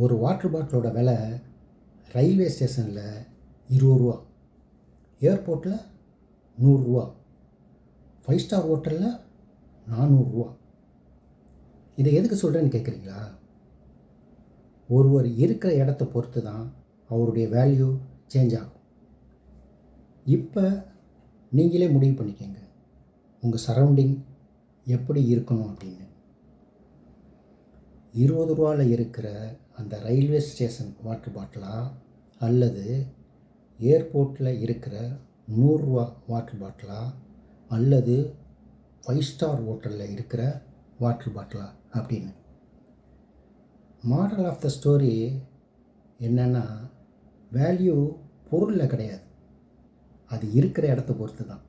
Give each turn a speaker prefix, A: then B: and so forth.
A: ஒரு வாட்டர் பாட்டிலோட விலை ரயில்வே ஸ்டேஷனில் 20 ரூபா, ஏர்போர்ட்டில் 100 ரூபா, 5 ஸ்டார் ஹோட்டலில் 400 ரூபா. இதை எதுக்கு சொல்கிறேன்னு கேட்குறீங்களா? ஒருவர் இருக்கிற இடத்த பொறுத்து தான் அவருடைய வேல்யூ சேஞ்ச் ஆகும். இப்போ நீங்களே முடிவு பண்ணிக்கங்க, உங்கள் சரௌண்டிங் எப்படி இருக்கணும் அப்படின்னு. 20 ரூபாவில் இருக்கிற அந்த ரயில்வே ஸ்டேஷன் வாட்டர் பாட்டிலா அல்லது ஏர்போர்ட்டில் இருக்கிற 100 ரூபா வாட்டர் பாட்டிலா அல்லது 5 ஸ்டார் ஹோட்டலில் இருக்கிற வாட்டர் பாட்டிலா அப்படின்னு. மாரல் ஆஃப் த ஸ்டோரி என்னென்னா, வேல்யூ பொருளில் கிடையாது, அது இருக்கிற இடத்த பொறுத்து தான்.